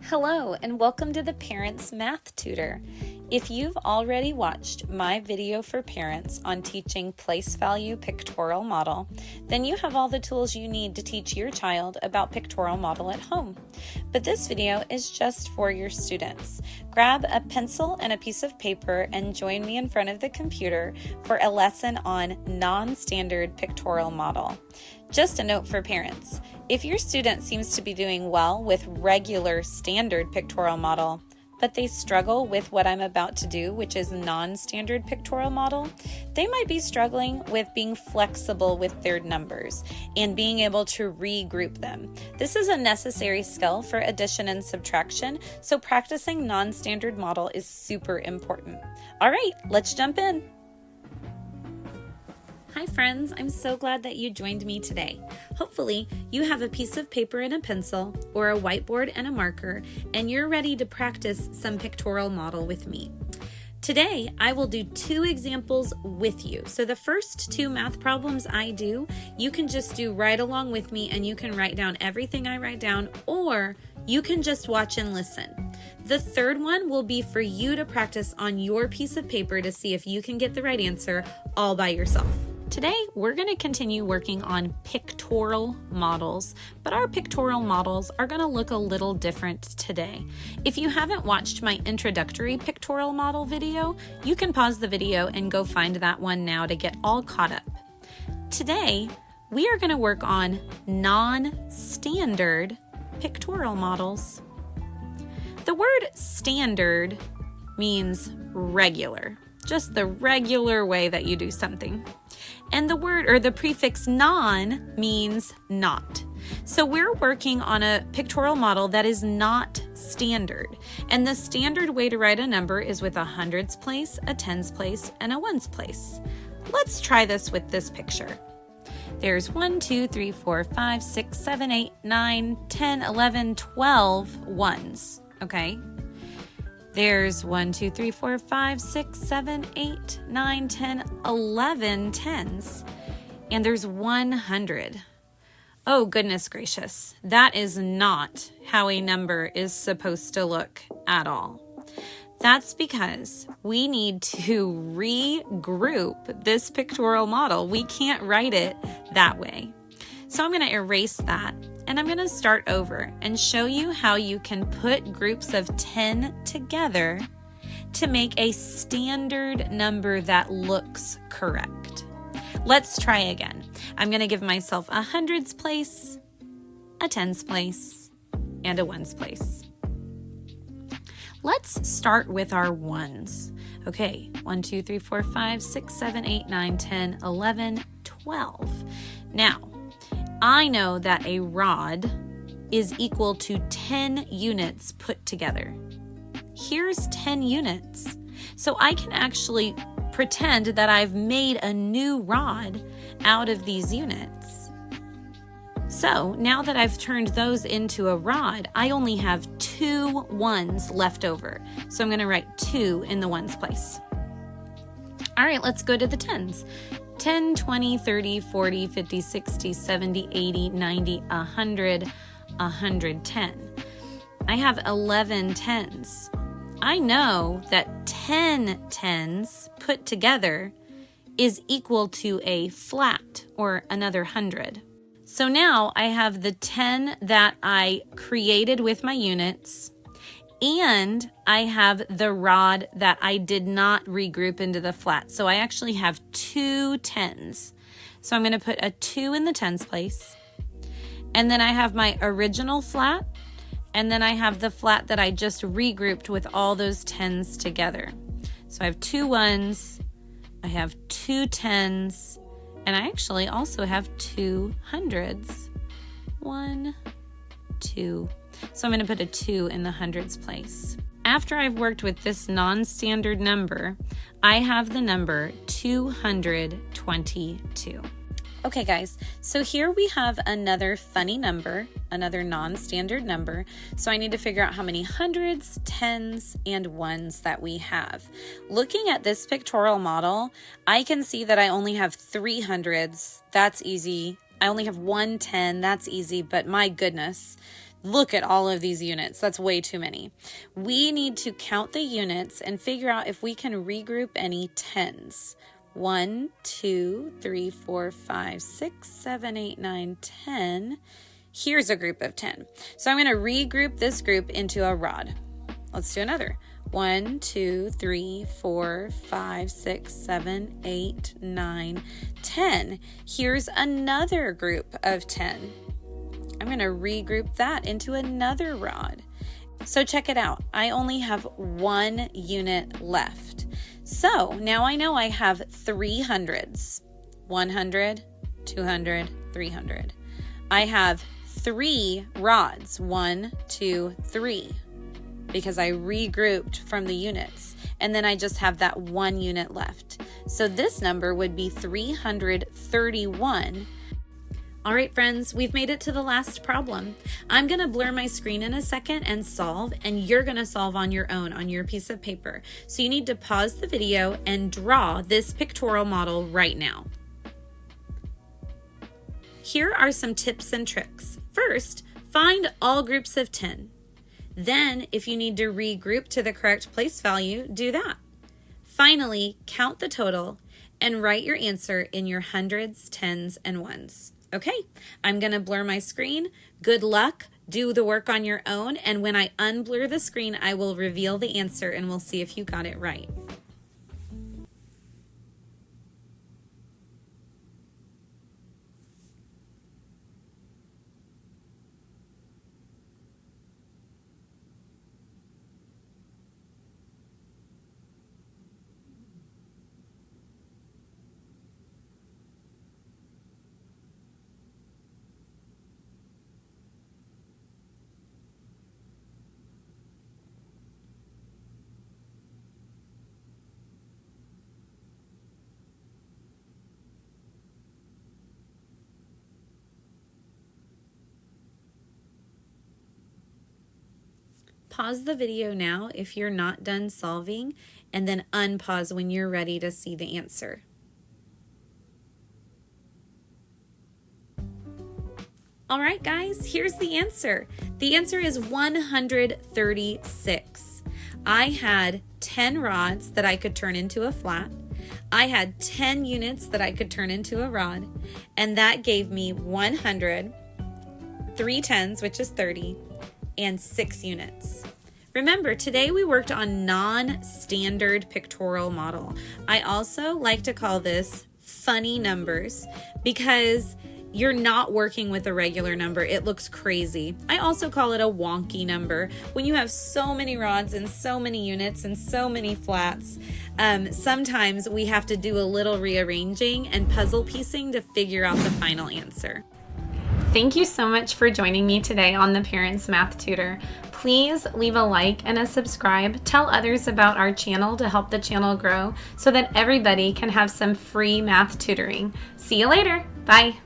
Hello and welcome to the Parents Math Tutor. If you've already watched my video for parents on teaching place value pictorial model, then you have all the tools you need to teach your child about pictorial model at home. But this video is just for your students. Grab a pencil and a piece of paper and join me in front of the computer for a lesson on non-standard pictorial model. Just a note for parents, if your student seems to be doing well with regular standard pictorial model, but they struggle with what I'm about to do, which is non-standard pictorial model, they might be struggling with being flexible with their numbers and being able to regroup them. This is a necessary skill for addition and subtraction, so practicing non-standard model is super important. All right, let's jump in. Hi friends, I'm so glad that you joined me today. Hopefully you have a piece of paper and a pencil or a whiteboard and a marker and you're ready to practice some pictorial model with me. Today I will do two examples with you. So the first two math problems I do, you can just do right along with me and you can write down everything I write down, or you can just watch and listen. The third one will be for you to practice on your piece of paper to see if you can get the right answer all by yourself. Today, we're going to continue working on pictorial models, but our pictorial models are going to look a little different today. If you haven't watched my introductory pictorial model video, you can pause the video and go find that one now to get all caught up. Today, we are going to work on non-standard pictorial models. The word standard means regular, just the regular way that you do something. And the word or the prefix non means not. So we're working on a pictorial model that is not standard. And the standard way to write a number is with a hundreds place, a tens place, and a ones place. Let's try this with this picture. There's 1, 2, 3, 4, 5, 6, 7, 8, 9, 10, 11, 12 ones, okay? There's 1, 2, 3, 4, 5, 6, 7, 8, 9, 10, 11 tens. And there's 100. Oh, goodness gracious. That is not how a number is supposed to look at all. That's because we need to regroup this pictorial model. We can't write it that way. So I'm going to erase that. And I'm going to start over and show you how you can put groups of 10 together to make a standard number that looks correct. Let's try again. I'm going to give myself a hundreds place, a tens place, and a ones place. Let's start with our ones. Okay, 1, 2, 3, 4, 5, 6, 7, 8, 9, 10, 11, 12. Now, I know that a rod is equal to 10 units put together. Here's 10 units. So I can actually pretend that I've made a new rod out of these units. So now that I've turned those into a rod, I only have 2 ones left over. So I'm going to write 2 in the ones place. All right, let's go to the tens. 10, 20, 30, 40, 50, 60, 70, 80, 90, 100, 110. I have 11 tens. I know that 10 tens put together is equal to a flat or another 100. So now I have the 10 that I created with my units, and I have the rod that I did not regroup into the flat. So I actually have 2 tens. So I'm going to put a 2 in the tens place. And then I have my original flat. And then I have the flat that I just regrouped with all those tens together. So I have 2 ones. I have 2 tens. And I actually also have 2 hundreds. 1, 2. So I'm going to put a 2 in the hundreds place. After I've worked with this non-standard number, I have the number 222. Okay guys, so here we have another funny number, another non-standard number. So I need to figure out how many hundreds, tens, and ones that we have. Looking at this pictorial model, I can see that I only have 3 hundreds. That's easy. I only have 1 10. That's easy, but my goodness. Look at all of these units. That's way too many. We need to count the units and figure out if we can regroup any tens. 1, 2, 3, 4, 5, 6, 7, 8, 9, 10. Here's a group of 10. So I'm going to regroup this group into a rod. Let's do another. 1, 2, 3, 4, 5, 6, 7, 8, 9, 10. Here's another group of 10. I'm going to regroup that into another rod. So check it out. I only have one unit left. So now I know I have 3 hundreds. 100, 200, 300. I have 3 rods. 1, 2, 3. Because I regrouped from the units. And then I just have that 1 unit left. So this number would be 331. All right, friends, we've made it to the last problem. I'm going to blur my screen in a second and solve, and you're going to solve on your own on your piece of paper. So you need to pause the video and draw this pictorial model right now. Here are some tips and tricks. First, find all groups of 10. Then, if you need to regroup to the correct place value, do that. Finally, count the total and write your answer in your hundreds, tens, and ones. Okay, I'm going to blur my screen. Good luck. Do the work on your own. And when I unblur the screen, I will reveal the answer and we'll see if you got it right. Pause the video now if you're not done solving, and then unpause when you're ready to see the answer. All right, guys, here's the answer. The answer is 136. I had 10 rods that I could turn into a flat. I had 10 units that I could turn into a rod, and that gave me 100, 3 tens, which is 30, and 6 units. Remember, today we worked on non-standard pictorial model. I also like to call this funny numbers because you're not working with a regular number. It looks crazy. I also call it a wonky number. When you have so many rods and so many units and so many flats, sometimes we have to do a little rearranging and puzzle piecing to figure out the final answer. Thank you so much for joining me today on the Parents Math Tutor. Please leave a like and a subscribe. Tell others about our channel to help the channel grow so that everybody can have some free math tutoring. See you later. Bye.